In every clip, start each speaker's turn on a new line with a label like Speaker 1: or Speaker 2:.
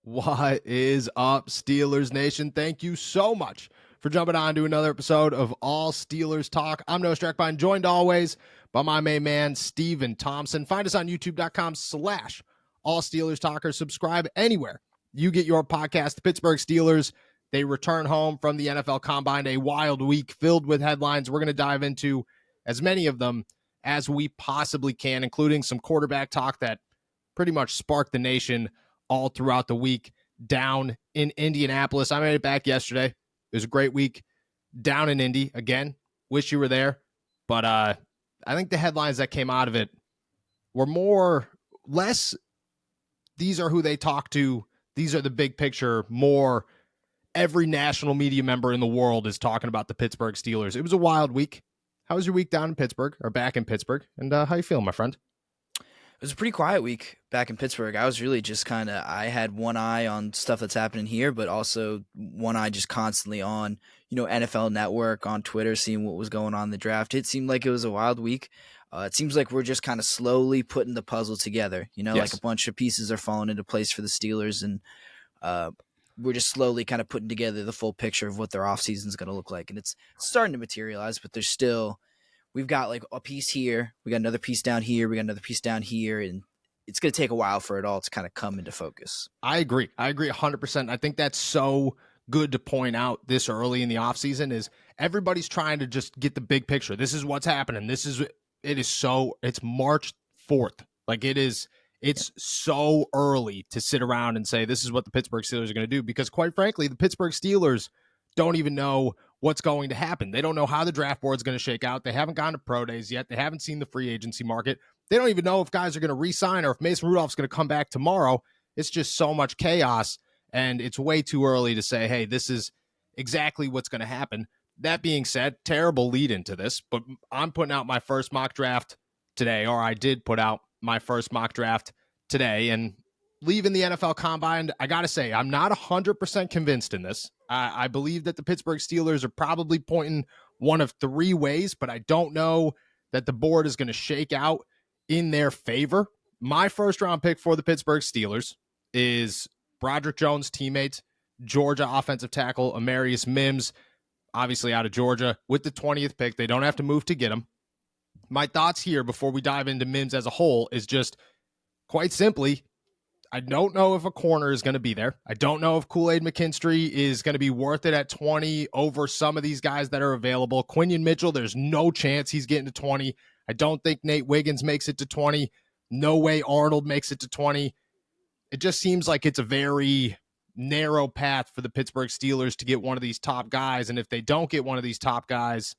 Speaker 1: What is up, Steelers Nation? Thank you so much for jumping on to another episode of All Steelers Talk. I'm Noah Streckbein, joined always by my main man, Steven Thompson. Find us on youtube.com/All Steelers Talkers. Subscribe anywhere you get your podcast. The Pittsburgh Steelers, they return home from the NFL Combine, a wild week filled with headlines. We're going to dive into as many of them as we possibly can, including some quarterback talk that pretty much sparked the nation all throughout the week down in Indianapolis. I made it back yesterday. It was a great week down in Indy. Again, wish you were there. But I think the headlines that came out of it were less, these are who they talk to, these are the big picture, more every national media member in the world is talking about the Pittsburgh Steelers. It was a wild week. How was your week down in Pittsburgh, or back in Pittsburgh? And how you feeling, my friend?
Speaker 2: It was a pretty quiet week back in Pittsburgh. I was really just I had one eye on stuff that's happening here, but also one eye just constantly on, NFL Network, on Twitter, seeing what was going on in the draft. It seemed like it was a wild week. It seems like we're just kind of slowly putting the puzzle together,
Speaker 1: Yes.
Speaker 2: Like a bunch of pieces are falling into place for the Steelers, and we're just slowly kind of putting together the full picture of what their offseason is going to look like. And it's starting to materialize, but there's still... We've got like a piece here, we got another piece down here, we got another piece down here, and it's going to take a while for it all to kind of come into focus.
Speaker 1: I agree 100%. I think that's so good to point out this early in the offseason is everybody's trying to just get the big picture. This is what's happening. It's March 4th. Like it's so early to sit around and say, this is what the Pittsburgh Steelers are going to do. Because quite frankly, the Pittsburgh Steelers don't even know what's going to happen. They don't know how the draft board is going to shake out. They haven't gone to pro days yet. They haven't seen the free agency market. They don't even know if guys are going to re-sign or if Mason Rudolph's going to come back tomorrow. It's just so much chaos, and it's way too early to say, hey, this is exactly what's going to happen. That being said, terrible lead into this, but I'm putting out my first mock draft today, or I did put out my first mock draft today, and leaving the NFL Combine, I got to say, I'm not 100% convinced in this. I believe that the Pittsburgh Steelers are probably pointing one of three ways, but I don't know that the board is going to shake out in their favor. My first round pick for the Pittsburgh Steelers is Broderick Jones' teammate, Georgia offensive tackle Amarius Mims, obviously out of Georgia. With the 20th pick, they don't have to move to get him. My thoughts here before we dive into Mims as a whole is just quite simply, I don't know if a corner is going to be there. I don't know if Kool-Aid McKinstry is going to be worth it at 20 over some of these guys that are available. Quinion Mitchell, there's no chance he's getting to 20. I don't think Nate Wiggins makes it to 20. No way Arnold makes it to 20. It just seems like it's a very narrow path for the Pittsburgh Steelers to get one of these top guys. And if they don't get one of these top guys,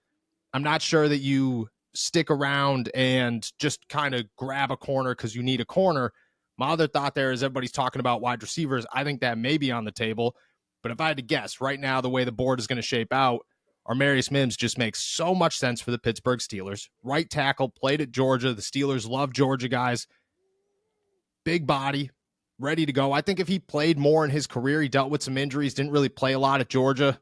Speaker 1: I'm not sure that you stick around and just kind of grab a corner because you need a corner. My other thought there is everybody's talking about wide receivers. I think that may be on the table. But if I had to guess, right now, the way the board is going to shape out, Amarius Mims just makes so much sense for the Pittsburgh Steelers. Right tackle, played at Georgia. The Steelers love Georgia guys. Big body, ready to go. I think if he played more in his career, he dealt with some injuries, didn't really play a lot at Georgia.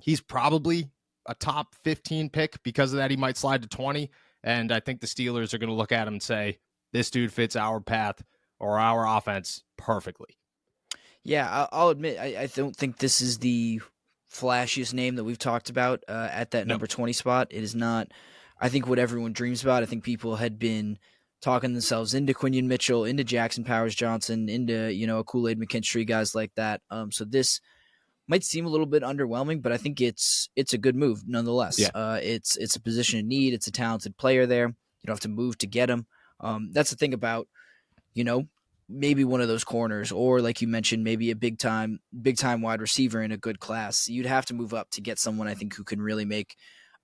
Speaker 1: He's probably a top 15 pick. Because of that, he might slide to 20. And I think the Steelers are going to look at him and say, this dude fits our path or our offense perfectly.
Speaker 2: Yeah, I'll admit, I don't think this is the flashiest name that we've talked about at that number 20 spot. It is not, I think, what everyone dreams about. I think people had been talking themselves into Quinion Mitchell, into Jackson Powers-Johnson, into, a Kool-Aid McKinstry, guys like that. So this might seem a little bit underwhelming, but I think it's a good move nonetheless.
Speaker 1: Yeah.
Speaker 2: It's a position in need. It's a talented player there. You don't have to move to get him. That's the thing about, maybe one of those corners, or like you mentioned, maybe a big time wide receiver in a good class. You'd have to move up to get someone, I think, who can really make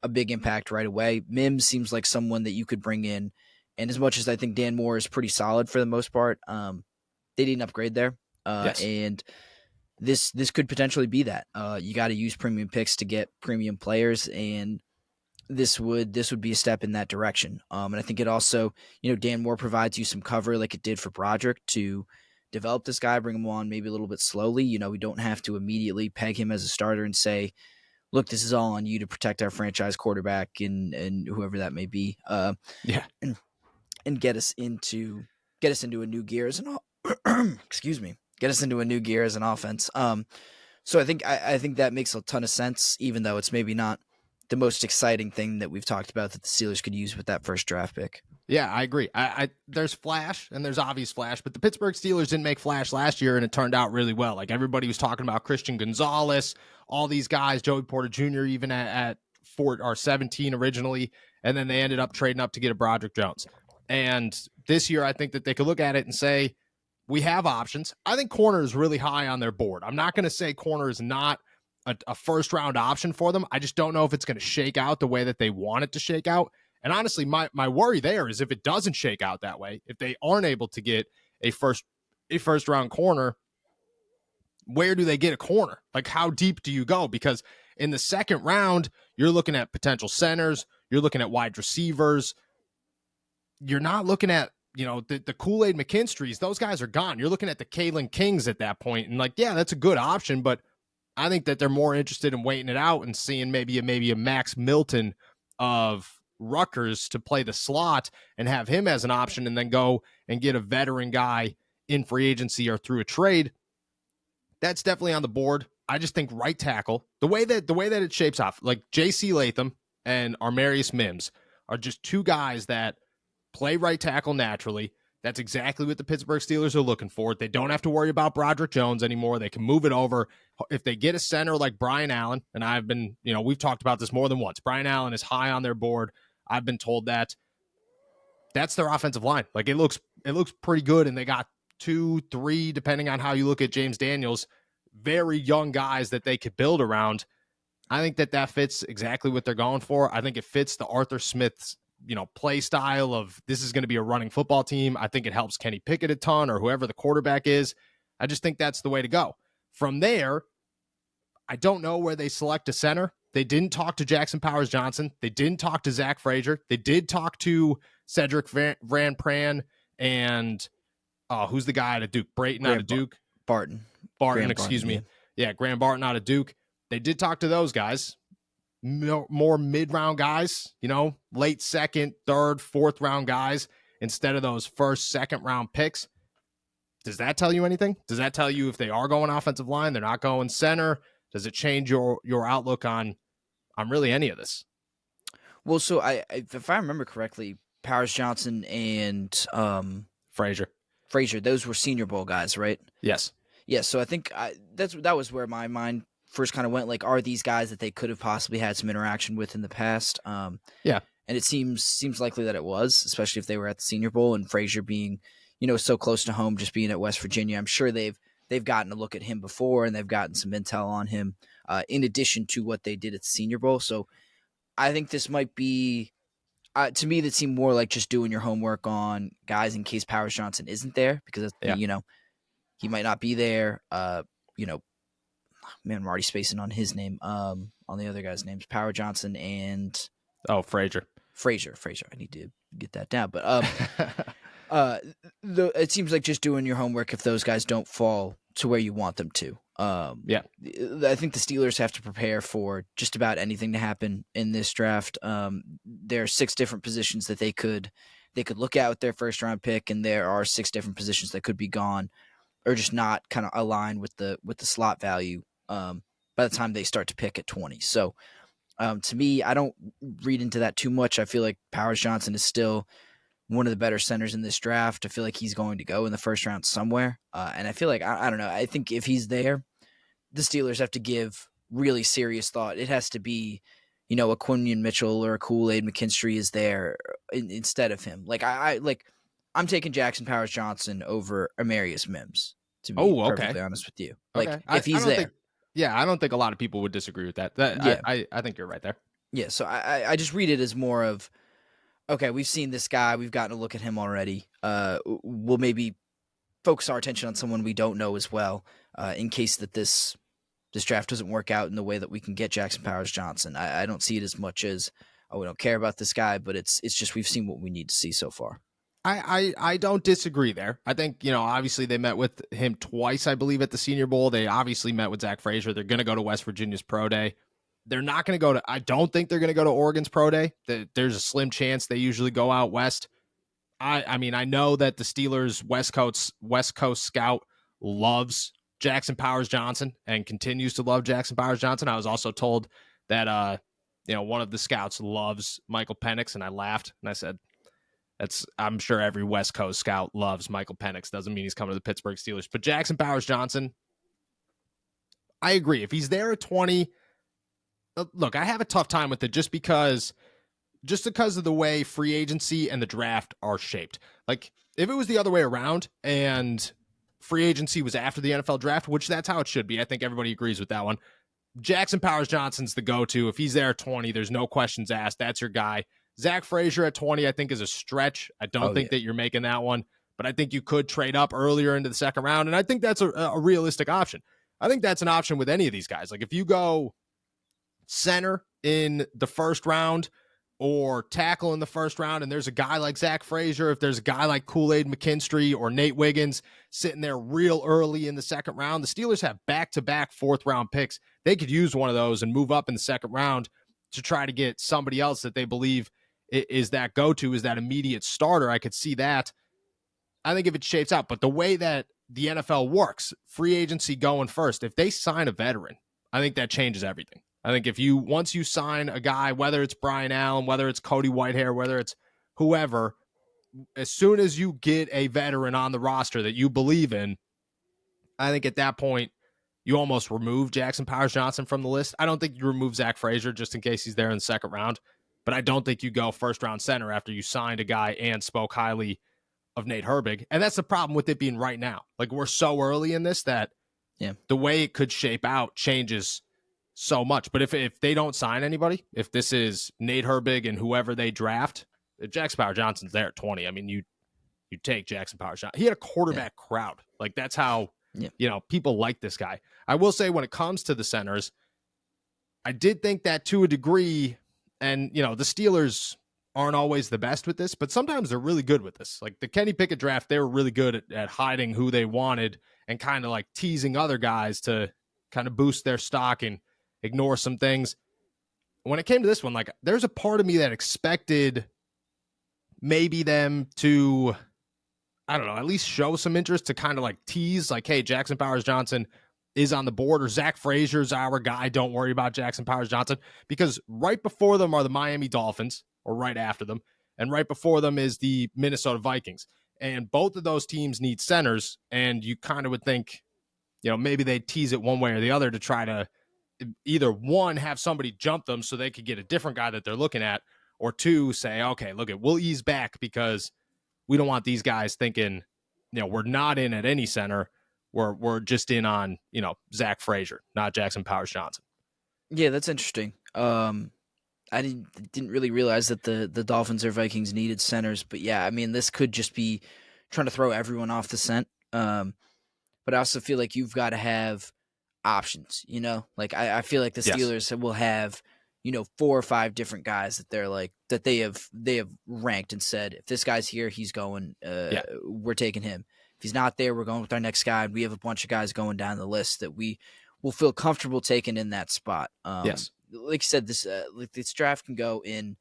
Speaker 2: a big impact right away. Mims seems like someone that you could bring in. And as much as I think Dan Moore is pretty solid for the most part, they didn't upgrade there.
Speaker 1: Yes.
Speaker 2: And this could potentially be that. You got to use premium picks to get premium players, and this would be a step in that direction. And I think it also, Dan Moore provides you some cover like it did for Broderick to develop this guy, bring him on maybe a little bit slowly. We don't have to immediately peg him as a starter and say, look, this is all on you to protect our franchise quarterback and whoever that may be. And get us into a new gear as an excuse me, get us into a new gear as an offense. So I think that makes a ton of sense, even though it's maybe not the most exciting thing that we've talked about that the Steelers could use with that first draft pick.
Speaker 1: Yeah, I agree. There's flash and there's obvious flash, but the Pittsburgh Steelers didn't make flash last year, and it turned out really well. Like everybody was talking about Christian Gonzalez, all these guys, Joey Porter Jr. even at 17 originally, and then they ended up trading up to get a Broderick Jones. And this year, I think that they could look at it and say, we have options. I think corner is really high on their board. I'm not going to say corner is not a first round option for them. I just don't know if it's going to shake out the way that they want it to shake out. And honestly, my worry there is if it doesn't shake out that way, if they aren't able to get a first round corner, where do they get a corner? Like, how deep do you go? Because in the second round, you're looking at potential centers, you're looking at wide receivers. You're not looking at, the Kool-Aid McKinstries. Those guys are gone. You're looking at the Kalen Kings at that point. And like, yeah, that's a good option, but I think that they're more interested in waiting it out and seeing maybe a Max Milton of Rutgers to play the slot and have him as an option, and then go and get a veteran guy in free agency or through a trade. That's definitely on the board. I just think right tackle, the way that it shapes off, like J.C. Latham and Armarius Mims are just two guys that play right tackle naturally. That's exactly what the Pittsburgh Steelers are looking for. They don't have to worry about Broderick Jones anymore. They can move it over. If they get a center like Brian Allen, and I've been, we've talked about this more than once. Brian Allen is high on their board. I've been told that. That's their offensive line. Like it looks pretty good, and they got 2, 3, depending on how you look at James Daniels, very young guys that they could build around. I think that fits exactly what they're going for. I think it fits the Arthur Smith's play style of this is going to be a running football team. I think it helps Kenny Pickett a ton, or whoever the quarterback is. I just think that's the way to go. From there, I don't know where they select a center. They didn't talk to Jackson Powers Johnson. They didn't talk to Zach Frazier. They did talk to Cedric Van Pran and who's the guy out of Duke? Brayton out of Duke?
Speaker 2: Barton,
Speaker 1: excuse me. Yeah, Graham Barton out of Duke. They did talk to those guys. More mid-round guys, late second, third, fourth round guys instead of those first, second round picks. Does that tell you anything? Does that tell you if they are going offensive line, they're not going center? Does it change your outlook on really any of this?
Speaker 2: Well, so if I remember correctly, Powers Johnson and
Speaker 1: Frazier,
Speaker 2: those were Senior Bowl guys, right?
Speaker 1: Yes.
Speaker 2: Yeah, so I think that was where my mind first kind of went, like, are these guys that they could have possibly had some interaction with in the past?
Speaker 1: Yeah.
Speaker 2: And it seems likely that it was, especially if they were at the Senior Bowl, and Frazier being, so close to home, just being at West Virginia. I'm sure they've gotten a look at him before, and they've gotten some intel on him in addition to what they did at the Senior Bowl. So I think this might be, to me, that seemed more like just doing your homework on guys in case Powers Johnson isn't there, because, he might not be there. Man, I'm already spacing on his name. On the other guy's names, Power Johnson and
Speaker 1: Frazier.
Speaker 2: I need to get that down. But it seems like just doing your homework if those guys don't fall to where you want them to.
Speaker 1: Yeah,
Speaker 2: I think the Steelers have to prepare for just about anything to happen in this draft. There are 6 different positions that they could look at with their first round pick, and there are 6 different positions that could be gone or just not kind of align with the slot value by the time they start to pick at 20. So to me, I don't read into that too much. I feel like Powers Johnson is still one of the better centers in this draft. I feel like he's going to go in the first round somewhere. And I feel like, I don't know, I think if he's there, the Steelers have to give really serious thought. It has to be, a Quinion Mitchell or a Kool-Aid McKinstry is there instead of him. Like I'm taking Jackson Powers Johnson over Armarius Mims, to be perfectly honest with you. Like, if he's there.
Speaker 1: I don't think a lot of people would disagree with that. I think you're right there.
Speaker 2: Yeah, so I just read it as more of, okay, we've seen this guy. We've gotten a look at him already. We'll maybe focus our attention on someone we don't know as well, in case that this draft doesn't work out in the way that we can get Jackson Powers Johnson. I don't see it as much as, we don't care about this guy, but it's just we've seen what we need to see so far.
Speaker 1: I don't disagree there. I think, obviously they met with him twice, I believe, at the Senior Bowl. They obviously met with Zach Frazier. They're going to go to West Virginia's Pro Day. They're not going to go to, I don't think they're going to go to Oregon's Pro Day. There's a slim chance they usually go out west. I mean, I know that the Steelers West Coast scout loves Jackson Powers Johnson and continues to love Jackson Powers Johnson. I was also told that one of the scouts loves Michael Penix, and I laughed and I said, I'm sure every West Coast scout loves Michael Penix. Doesn't mean he's coming to the Pittsburgh Steelers. But Jackson Powers Johnson, I agree. If he's there at 20, look, I have a tough time with it just because of the way free agency and the draft are shaped. Like, if it was the other way around and free agency was after the NFL draft, which that's how it should be, I think everybody agrees with that one. Jackson Powers Johnson's the go-to. If he's there at 20, there's no questions asked. That's your guy. Zach Frazier at 20, I think, is a stretch. I don't think that you're making that one, but I think you could trade up earlier into the second round, and I think that's a realistic option. I think that's an option with any of these guys. Like, if you go center in the first round or tackle in the first round, and there's a guy like Zach Frazier, if there's a guy like Kool-Aid McKinstry or Nate Wiggins sitting there real early in the second round, the Steelers have back-to-back fourth-round picks. They could use one of those and move up in the second round to try to get somebody else that they believe is that go-to, is that immediate starter. I could see that. I think if it shapes out, but the way that the NFL works, free agency going first, if they sign a veteran, I think that changes everything. I think once you sign a guy, whether it's Brian Allen, whether it's Cody Whitehair, whether it's whoever, as soon as you get a veteran on the roster that you believe in, I think at that point, you almost remove Jackson Powers Johnson from the list. I don't think you remove Zach Frazier just in case he's there in the second round, but I don't think you go first round center after you signed a guy and spoke highly of Nate Herbig. And that's the problem with it being right now. Like, we're so early in this that the way it could shape out changes so much. But if they don't sign anybody, if this is Nate Herbig and whoever they draft, if Jackson Powers Johnson's there at 20, I mean, you take Jackson Powers Johnson. He had a quarterback crowd. Like, that's how, people like this guy. I will say, when it comes to the centers, I did think that to a degree, and, the Steelers aren't always the best with this, but sometimes they're really good with this. Like the Kenny Pickett draft, they were really good at hiding who they wanted and kind of like teasing other guys to kind of boost their stock and ignore some things. When it came to this one, like, there's a part of me that expected maybe them to, I don't know, at least show some interest to kind of like tease, like, hey, Jackson Powers Johnson is on the board, or Zach Frazier's our guy. Don't worry about Jackson Powers Johnson, because right before them are the Miami Dolphins, or right after them, and right before them is the Minnesota Vikings. And both of those teams need centers, and you kind of would think, maybe they tease it one way or the other to try to either, one, have somebody jump them so they could get a different guy that they're looking at, or two, say, okay, look, we'll ease back because we don't want these guys thinking, we're not in at any center. We're just in on, Zach Frazier, not Jackson Powers Johnson.
Speaker 2: Yeah, that's interesting. I didn't really realize that the Dolphins or Vikings needed centers, but yeah, I mean, this could just be trying to throw everyone off the scent. But I also feel like you've got to have options, like I feel like the Steelers will have, 4 or 5 different guys that they're like, that they have ranked and said, if this guy's here, he's going, we're taking him. If he's not there, we're going with our next guy. And we have a bunch of guys going down the list that we will feel comfortable taking in that spot.
Speaker 1: Yes.
Speaker 2: Like you said, this draft can go in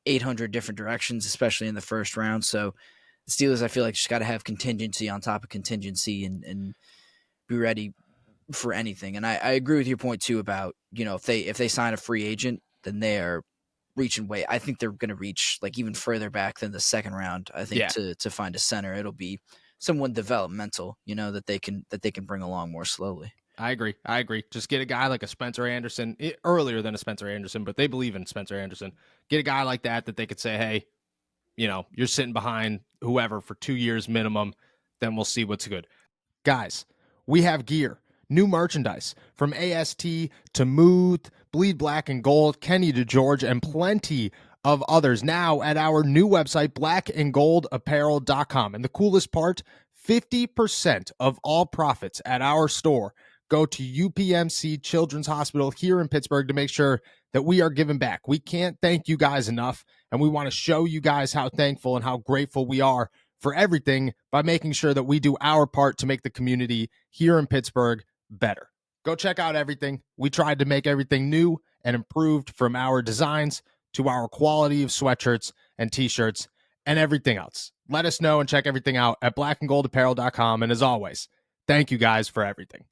Speaker 2: 800 different directions, especially in the first round. So the Steelers, I feel like, just got to have contingency on top of contingency and be ready for anything. And I agree with your point too about, if they sign a free agent, then they are reaching way. I think they're going to reach like even further back than the second round. I think to find a center, it'll be someone developmental, that they can bring along more slowly.
Speaker 1: I agree. Just get a guy like a Spencer Anderson, earlier than a Spencer Anderson, but they believe in Spencer Anderson. Get a guy like that they could say, hey, you're sitting behind whoever for 2 years minimum, then we'll see what's good. Guys, we have gear, new merchandise from AST to Mooth, Bleed Black and Gold, Kenny to George, and plenty of others now at our new website, blackandgoldapparel.com. And the coolest part, 50% of all profits at our store go to UPMC Children's Hospital here in Pittsburgh to make sure that we are giving back. We can't thank you guys enough, and we want to show you guys how thankful and how grateful we are for everything by making sure that we do our part to make the community here in Pittsburgh better. Go check out everything. We tried to make everything new and improved, from our designs to our quality of sweatshirts and t-shirts and everything else. Let us know and check everything out at blackandgoldapparel.com. And as always, Thank you guys for everything.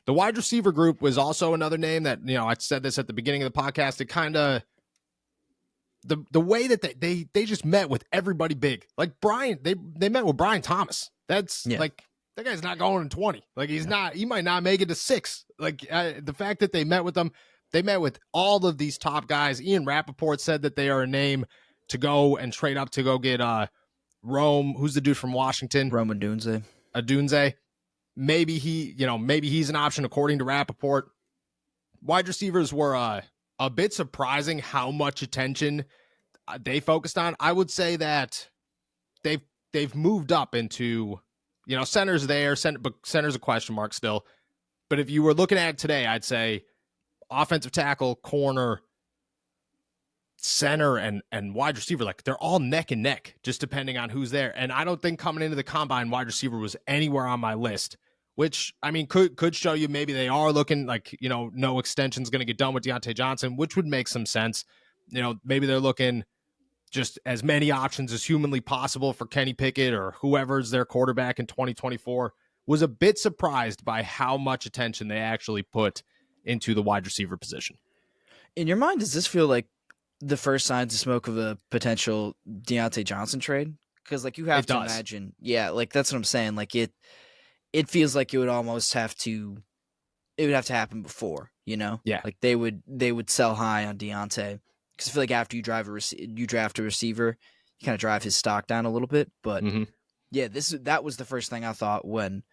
Speaker 1: The wide receiver group was also another name that, I said this at the beginning of the podcast. It kind of, the way that they just met with everybody big. Like Brian, they met with Brian Thomas. That's like, that guy's not going in 20. Like he might not make it to 6. Like the fact that they met with them, they met with all of these top guys. Ian Rappaport said that they are a name to go and trade up to go get Rome. Who's the dude from Washington?
Speaker 2: Rome Odunze.
Speaker 1: Odunze. Maybe he's an option according to Rappaport. Wide receivers were a bit surprising how much attention they focused on. I would say that they've moved up into, center's there, but center's a question mark still. But if you were looking at it today, I'd say offensive tackle, corner, center, and wide receiver, like they're all neck and neck, just depending on who's there. And I don't think coming into the combine, wide receiver was anywhere on my list, which I mean could show you maybe they are looking like, no extension's going to get done with Deontay Johnson, which would make some sense. Maybe they're looking just as many options as humanly possible for Kenny Pickett or whoever's their quarterback in 2024. Was a bit surprised by how much attention they actually put into the wide receiver position.
Speaker 2: In your mind, does this feel like the first signs of smoke of a potential Deontay Johnson trade? Because like you have to imagine, like that's what I'm saying. Like it feels like it would almost have to happen before, like they would sell high on Deontay. Because I feel like after you draft a receiver, you kind of drive his stock down a little bit. But that was the first thing I thought when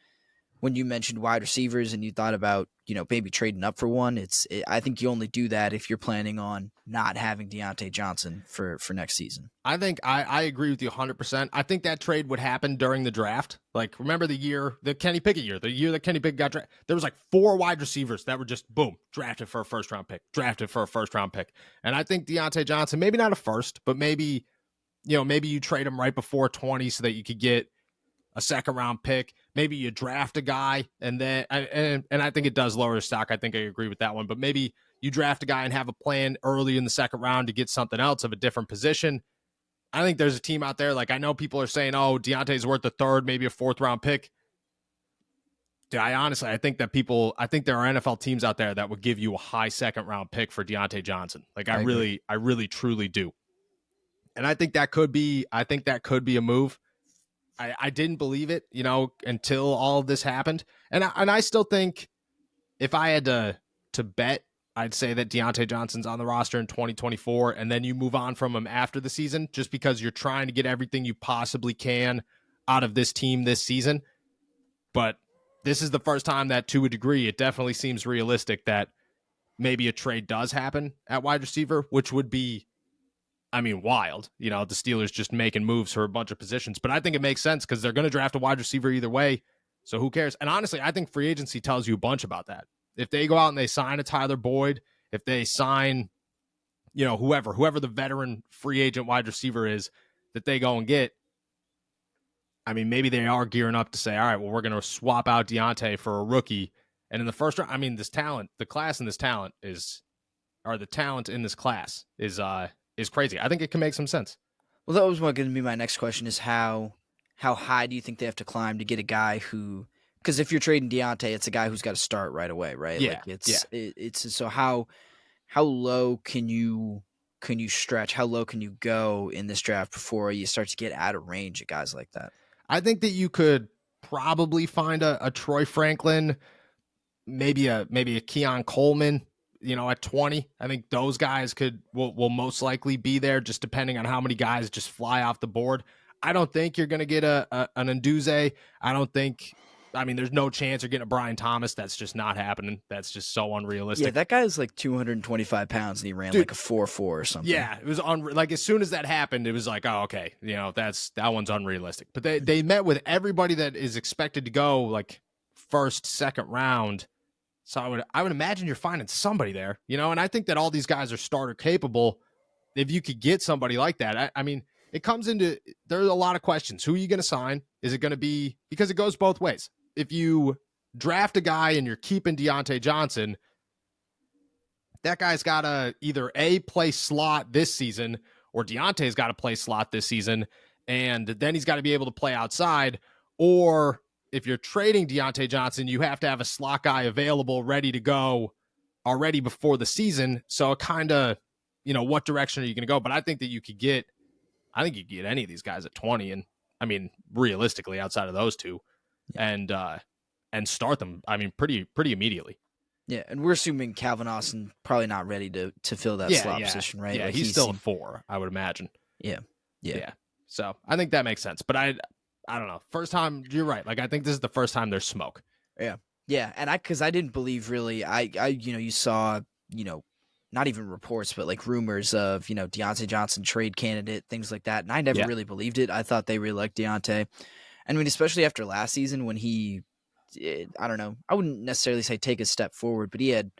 Speaker 2: you mentioned wide receivers and you thought about, maybe trading up for one. I think you only do that if you're planning on not having Deontay Johnson for next season.
Speaker 1: I think I agree with you 100%. I think that trade would happen during the draft. Like, remember the Kenny Pickett year, the year that Kenny Pickett got drafted, there was like 4 wide receivers that were just, boom, drafted for a first-round pick. And I think Deontay Johnson, maybe not a first, but maybe you trade him right before 20 so that you could get a second-round pick. Maybe you draft a guy, and then and I think it does lower the stock. I think I agree with that one. But maybe you draft a guy and have a plan early in the second round to get something else of a different position. I think there's a team out there. Like, I know people are saying, oh, Deontay's worth a third, maybe a 4th-round pick. Dude, I think there are NFL teams out there that would give you a high second-round pick for Deontay Johnson. Like, I really, truly do. And I think that could be a move. I didn't believe it, until all of this happened. And I still think if I had to bet, I'd say that Deontay Johnson's on the roster in 2024, and then you move on from him after the season just because you're trying to get everything you possibly can out of this team this season. But this is the first time that, to a degree, it definitely seems realistic that maybe a trade does happen at wide receiver, which would be, wild. The Steelers just making moves for a bunch of positions. But I think it makes sense because they're going to draft a wide receiver either way. So who cares? And honestly, I think free agency tells you a bunch about that. If they go out and they sign a Tyler Boyd, if they sign, whoever the veteran free agent wide receiver is that they go and get, maybe they are gearing up to say, all right, well, we're going to swap out Deontay for a rookie. And in the first round, the talent in this class is crazy. I think it can make some sense.
Speaker 2: Well, that was going to be my next question: is how high do you think they have to climb to get a guy who? Because if you're trading Deontay, it's a guy who's got to start right away, right?
Speaker 1: Yeah.
Speaker 2: It's so how low can you stretch? How low can you go in this draft before you start to get out of range of guys like that?
Speaker 1: I think that you could probably find a Troy Franklin, maybe a Keon Coleman. At 20, I think those guys will most likely be there, just depending on how many guys just fly off the board. I don't think you're going to get an Nduze. There's no chance you're getting a Brian Thomas. That's just not happening. That's just so unrealistic.
Speaker 2: Yeah, that guy's like 225 pounds and he ran like a 4.4 or something.
Speaker 1: Yeah, it was like as soon as that happened, it was like, oh, okay, that one's unrealistic. But they met with everybody that is expected to go like first, second round. So I would imagine you're finding somebody there, and I think that all these guys are starter capable. If you could get somebody like that, it comes into, there's a lot of questions. Who are you going to sign? Is it going to be, because it goes both ways. If you draft a guy and you're keeping Deontay Johnson, that guy's got to either play slot this season, or Deontay's got to play slot this season, and then he's got to be able to play outside, or if you're trading Deontay Johnson, you have to have a slot guy available, ready to go already before the season. So it kind of, what direction are you going to go? But I think that you could get any of these guys at 20. And I mean, realistically, outside of those two, and start them, I mean, pretty immediately.
Speaker 2: Yeah, and we're assuming Calvin Austin probably not ready to fill that slot position, right?
Speaker 1: Yeah,
Speaker 2: like
Speaker 1: he's still a 4, I would imagine.
Speaker 2: Yeah.
Speaker 1: So I think that makes sense. But I don't know. First time, you're right. Like, I think this is the first time there's smoke.
Speaker 2: Yeah, and because I didn't believe really, you saw, not even reports, but like rumors of, Deontay Johnson trade candidate, things like that, and I never really believed it. I thought they really liked Deontay. I mean, especially after last season when he, I don't know, I wouldn't necessarily say take a step forward, but he had,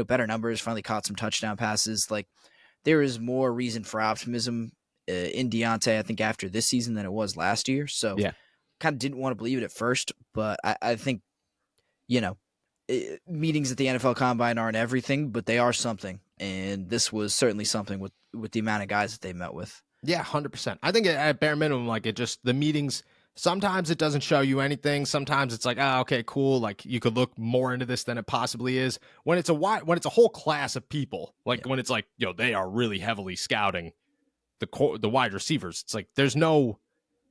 Speaker 2: better numbers, finally caught some touchdown passes. Like, there is more reason for optimism in Deontay, I think, after this season than it was last year. So kind of didn't want to believe it at first, but I think, meetings at the NFL Combine aren't everything, but they are something. And this was certainly something with the amount of guys that they met with.
Speaker 1: Yeah, 100%. I think at bare minimum, like, it just, the meetings, sometimes it doesn't show you anything. Sometimes it's like, okay, cool. Like, you could look more into this than it possibly is. When it's a whole class of people, like when it's like, they are really heavily scouting the wide receivers. It's like, there's no,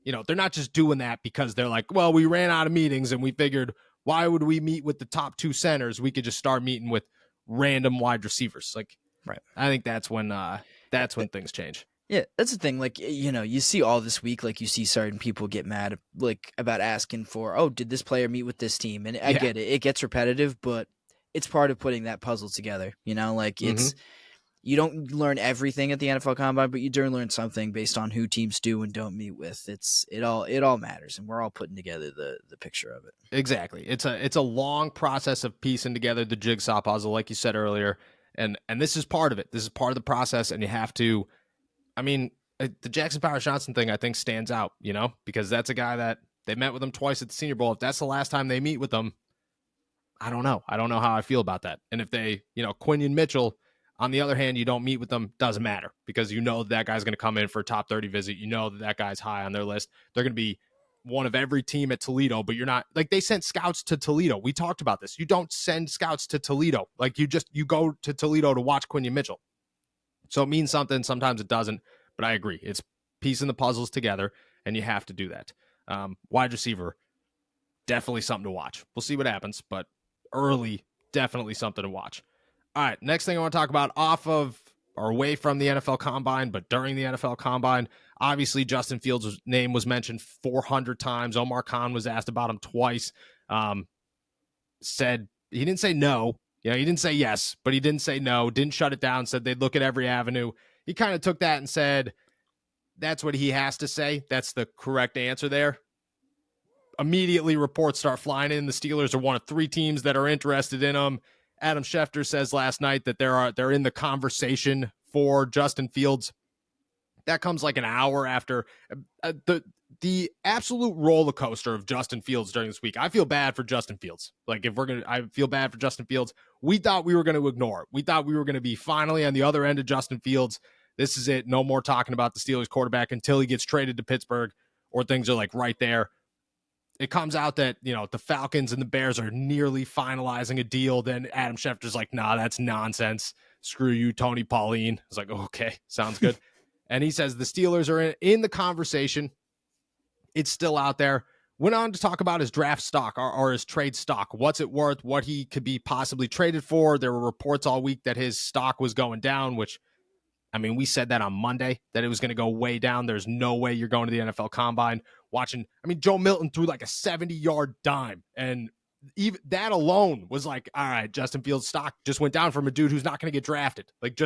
Speaker 1: they're not just doing that because they're like, well, we ran out of meetings and we figured, why would we meet with the top 2 centers? We could just start meeting with random wide receivers. Like,
Speaker 2: right.
Speaker 1: I think that's when things change.
Speaker 2: Yeah, that's the thing. Like, you see all this week, like, you see certain people get mad, like, about asking for, oh, did this player meet with this team? And I get it. It gets repetitive, but it's part of putting that puzzle together. Like, it's, you don't learn everything at the NFL Combine, but you do learn something based on who teams do and don't meet with. It all matters, and we're all putting together the picture of it.
Speaker 1: Exactly. It's a long process of piecing together the jigsaw puzzle, like you said earlier, and this is part of it. This is part of the process, and you have to. I mean, the Jackson Powers Johnson thing, I think, stands out, because that's a guy that they met with him twice at the Senior Bowl. If that's the last time they meet with him, I don't know. I don't know how I feel about that. And if they, Quinion Mitchell, on the other hand, you don't meet with them, doesn't matter, because that guy's going to come in for a top 30 visit. That guy's high on their list. They're going to be one of every team at Toledo, but you're not, like, they sent scouts to Toledo. We talked about this. You don't send scouts to Toledo. Like, you go to Toledo to watch Quinion Mitchell. So it means something. Sometimes it doesn't, but I agree. It's piecing the puzzles together, and you have to do that. Wide receiver, definitely something to watch. We'll see what happens, but early, definitely something to watch. All right, next thing I want to talk about, off of or away from the NFL Combine, but during the NFL Combine, obviously Justin Fields' name was mentioned 400 times. Omar Khan was asked about him twice. Said he didn't say no. He didn't say yes, but he didn't say no, didn't shut it down, said they'd look at every avenue. He kind of took that and said, that's what he has to say. That's the correct answer there. Immediately, reports start flying in. The Steelers are one of 3 teams that are interested in him. Adam Schefter says last night that they're in the conversation for Justin Fields. That comes like an hour after the absolute roller coaster of Justin Fields during this week. I feel bad for Justin Fields. Like, I feel bad for Justin Fields. We thought we were going to ignore it. We thought we were going to be finally on the other end of Justin Fields. This is it. No more talking about the Steelers quarterback until he gets traded to Pittsburgh, or things are like right there. It comes out that, the Falcons and the Bears are nearly finalizing a deal. Then Adam Schefter's like, nah, that's nonsense. Screw you, Tony Pauline. I was like, okay, sounds good. And he says the Steelers are in the conversation. It's still out there. Went on to talk about his draft stock or his trade stock. What's it worth? What he could be possibly traded for. There were reports all week that his stock was going down, which, I mean, we said that on Monday, that it was going to go way down. There's no way you're going to the NFL Combine watching. I mean, Joe Milton threw like a 70-yard dime, and even that alone was like, all right, Justin Fields' stock just went down from a dude who's not going to get drafted. Like,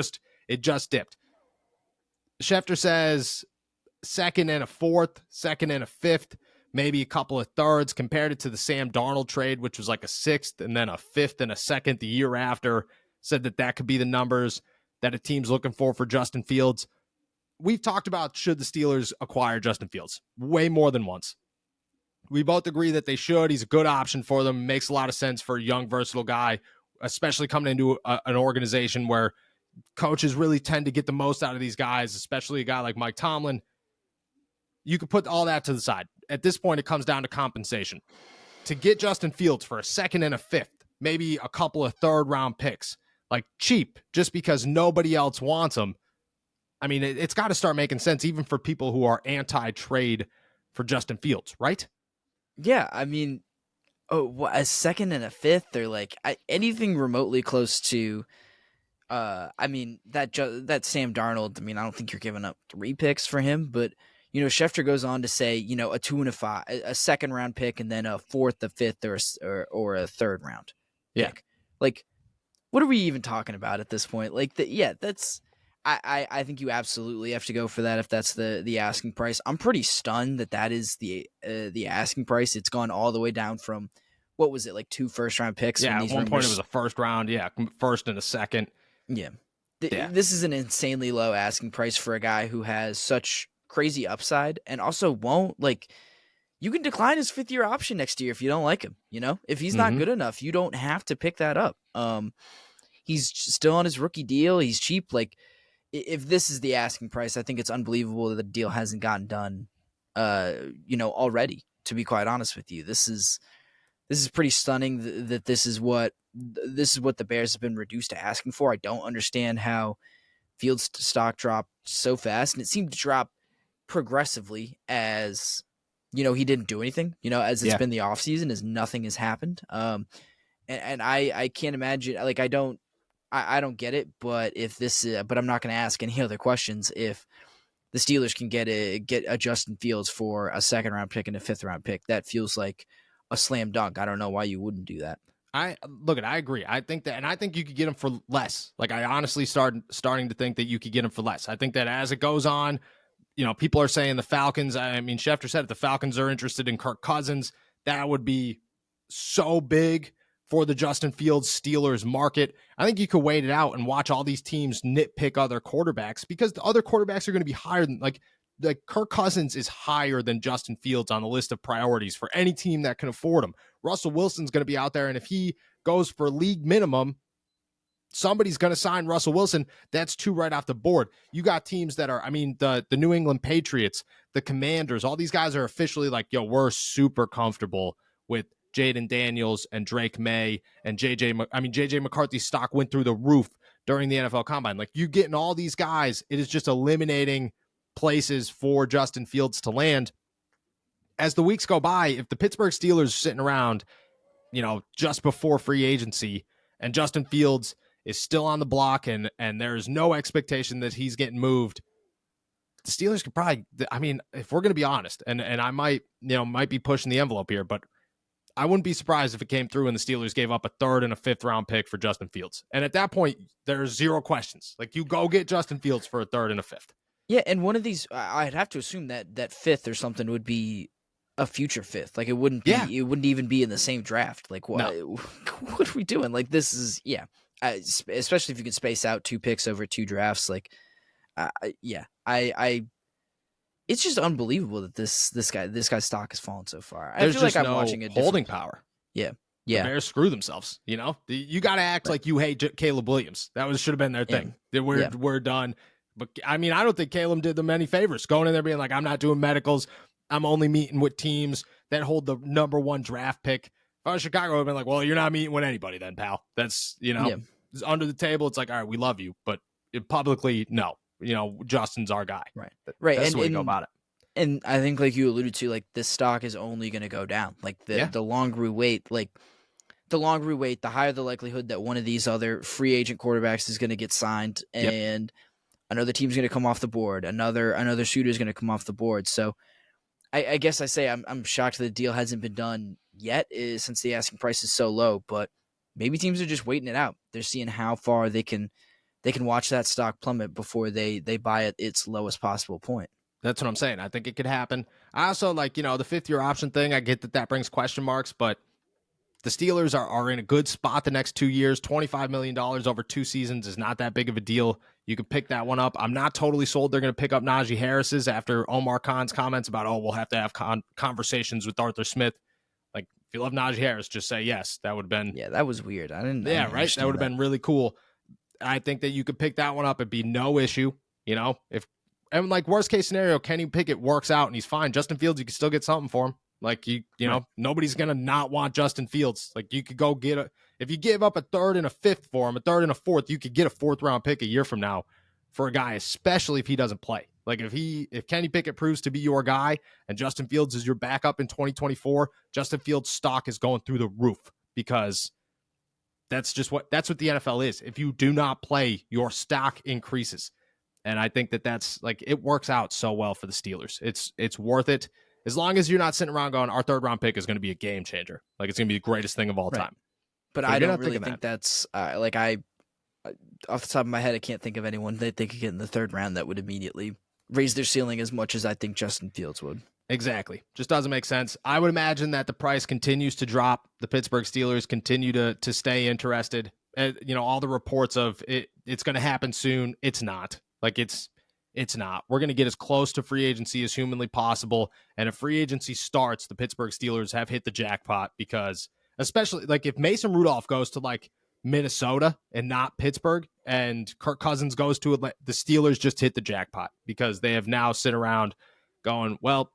Speaker 1: it just dipped. Schefter says second and a fourth, second and a fifth, maybe a couple of thirds. Compared it to the Sam Darnold trade, which was like a sixth and then a fifth and a second the year after. Said that could be the numbers that a team's looking for Justin Fields. We've talked about, should the Steelers acquire Justin Fields way more than once. We both agree that they should. He's a good option for them. Makes a lot of sense for a young, versatile guy, especially coming into an organization where coaches really tend to get the most out of these guys, especially a guy like Mike Tomlin. You could put all that to the side. At this point, it comes down to compensation. to get Justin Fields for a second and a fifth, maybe a couple of third-round picks, like cheap, just because nobody else wants them. I mean, it's got to start making sense even for people who are anti-trade for Justin Fields, right?
Speaker 2: Yeah, I mean, a second and a fifth, or like anything remotely close to. I mean that Sam Darnold. I mean, I don't think you're giving up 3 picks for him, but Schefter goes on to say, a 2 and a 5, a second round pick, and then a fourth, a fifth, or a third round pick.
Speaker 1: Yeah.
Speaker 2: Like, what are we even talking about at this point? Like, that's. I think you absolutely have to go for that if that's the asking price. I'm pretty stunned that is the asking price. It's gone all the way down from, what was it, like 2 first round picks?
Speaker 1: Yeah, at one point it was a first round, first and a second.
Speaker 2: Yeah. This is an insanely low asking price for a guy who has such crazy upside, and also won't, like, you can decline his 5th year option next year if you don't like him. If he's not good enough, you don't have to pick that up. He's still on his rookie deal. He's cheap. Like, if this is the asking price, I think it's unbelievable that the deal hasn't gotten done, already, to be quite honest with you. This is pretty stunning that this is what the Bears have been reduced to asking for. I don't understand how Fields' stock dropped so fast, and it seemed to drop progressively as, he didn't do anything, as it's been the offseason, as nothing has happened. And I can't imagine, like, I don't get it, but but I'm not going to ask any other questions if the Steelers can get a Justin Fields for a second round pick and a 5th round pick. That feels like a slam dunk. I don't know why you wouldn't do that.
Speaker 1: I agree. I think that, and I think you could get him for less. Like, I honestly starting to think that you could get him for less. I think that as it goes on, people are saying the Falcons. I mean, Schefter said it, the Falcons are interested in Kirk Cousins. That would be so big for the Justin Fields Steelers market. I think you could wait it out and watch all these teams nitpick other quarterbacks, because the other quarterbacks are going to be higher than, like Kirk Cousins is higher than Justin Fields on the list of priorities for any team that can afford him. Russell Wilson's going to be out there, and if he goes for league minimum, somebody's going to sign Russell Wilson. That's 2 right off the board. You got teams that are, I mean, the New England Patriots, the Commanders, all these guys are officially like, yo, we're super comfortable with Jaden Daniels and Drake May and JJ McCarthy's stock went through the roof during the NFL Combine. Like, you getting all these guys, it is just eliminating places for Justin Fields to land. As the weeks go by, if the Pittsburgh Steelers are sitting around, just before free agency, and Justin Fields is still on the block and there's no expectation that he's getting moved, the Steelers could probably, I mean, if we're going to be honest, and I might be pushing the envelope here, but I wouldn't be surprised if it came through and the Steelers gave up a 3rd and a 5th round pick for Justin Fields. And at that point, there's 0 questions. Like, you go get Justin Fields for a 3rd and a 5th.
Speaker 2: Yeah, and one of these, I'd have to assume that 5th or something would be a future 5th. Like, it wouldn't be, It wouldn't even be in the same draft. Like, what? No. What are we doing? Like, this is, especially if you can space out 2 picks over 2 drafts. Like, it's just unbelievable that this guy's stock has fallen so far. I feel like I'm watching a
Speaker 1: holding power.
Speaker 2: Yeah.
Speaker 1: The Bears screw themselves. You got to act like you hate Caleb Williams. That should have been their thing. We're done. But I mean, I don't think Caleb did them any favors going in there being like, I'm not doing medicals. I'm only meeting with teams that hold the number 1 draft pick. If I was Chicago, I would have been like, well, you're not meeting with anybody then, pal. That's, it's under the table. It's like, all right, we love you, but publicly, no. Justin's our guy.
Speaker 2: Right.
Speaker 1: That's the way to go about it.
Speaker 2: And I think, like you alluded to, like, this stock is only going to go down. Like, the longer we wait, the higher the likelihood that one of these other free agent quarterbacks is going to get signed, and another team's going to come off the board. Another shooter is going to come off the board. So I guess I say I'm shocked that the deal hasn't been done yet, since the asking price is so low. But maybe teams are just waiting it out. They're seeing how far they can watch that stock plummet before they buy at its lowest possible point.
Speaker 1: That's what I'm saying. I think it could happen. I also like, the 5th year option thing. I get that brings question marks, but the Steelers are in a good spot the next 2 years. $25 million over 2 seasons is not that big of a deal. You can pick that one up. I'm not totally sold they're going to pick up Najee Harris's after Omar Khan's comments about, we'll have to have conversations with Arthur Smith. Like, if you love Najee Harris, just say yes. That would have been...
Speaker 2: Yeah, that was weird. I didn't
Speaker 1: right? That would have been really cool. I think that you could pick that one up. It'd be no issue, if... And, like, worst case scenario, Kenny Pickett works out and he's fine. Justin Fields, you can still get something for him. Like you know, nobody's gonna not want Justin Fields. Like you could go get if you give up a third and a fifth for him, a third and a fourth, you could get a fourth round pick a year from now for a guy, especially if he doesn't play. Like if Kenny Pickett proves to be your guy and Justin Fields is your backup in 2024, Justin Fields' stock is going through the roof because that's what the NFL is. If you do not play, your stock increases. And I think that's like, it works out so well for the Steelers. It's worth it. As long as you're not sitting around going, our third round pick is going to be a game changer. Like it's going to be the greatest thing of all time.
Speaker 2: But I don't really think that's off the top of my head, I can't think of anyone that they could get in the third round that would immediately raise their ceiling as much as I think Justin Fields would.
Speaker 1: Exactly. Just doesn't make sense. I would imagine that the price continues to drop. The Pittsburgh Steelers continue to stay interested. All the reports of it's going to happen soon. It's not. Like it's not. We're going to get as close to free agency as humanly possible. And if free agency starts, the Pittsburgh Steelers have hit the jackpot because especially like if Mason Rudolph goes to like Minnesota and not Pittsburgh and Kirk Cousins goes to it, the Steelers just hit the jackpot because they have now sit around going, well,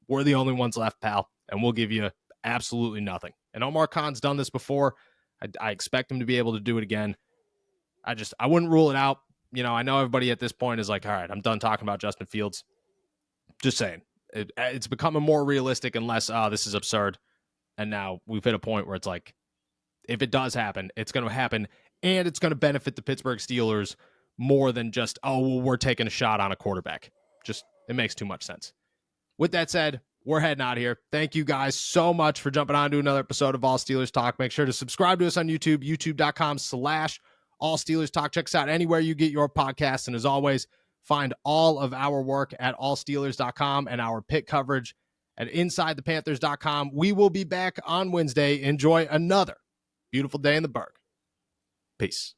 Speaker 1: we're the only ones left, pal, and we'll give you absolutely nothing. And Omar Khan's done this before. I expect him to be able to do it again. I wouldn't rule it out. I know everybody at this point is like, all right, I'm done talking about Justin Fields. Just saying. It's becoming more realistic and less, this is absurd. And now we've hit a point where it's like, if it does happen, it's going to happen, and it's going to benefit the Pittsburgh Steelers more than just, we're taking a shot on a quarterback. Just, it makes too much sense. With that said, we're heading out of here. Thank you guys so much for jumping on to another episode of All Steelers Talk. Make sure to subscribe to us on YouTube, youtube.com/All Steelers Talk. Check us out anywhere you get your podcasts. And as always, find all of our work at allsteelers.com and our pit coverage at insidethepanthers.com. We will be back on Wednesday. Enjoy another beautiful day in the Berg. Peace.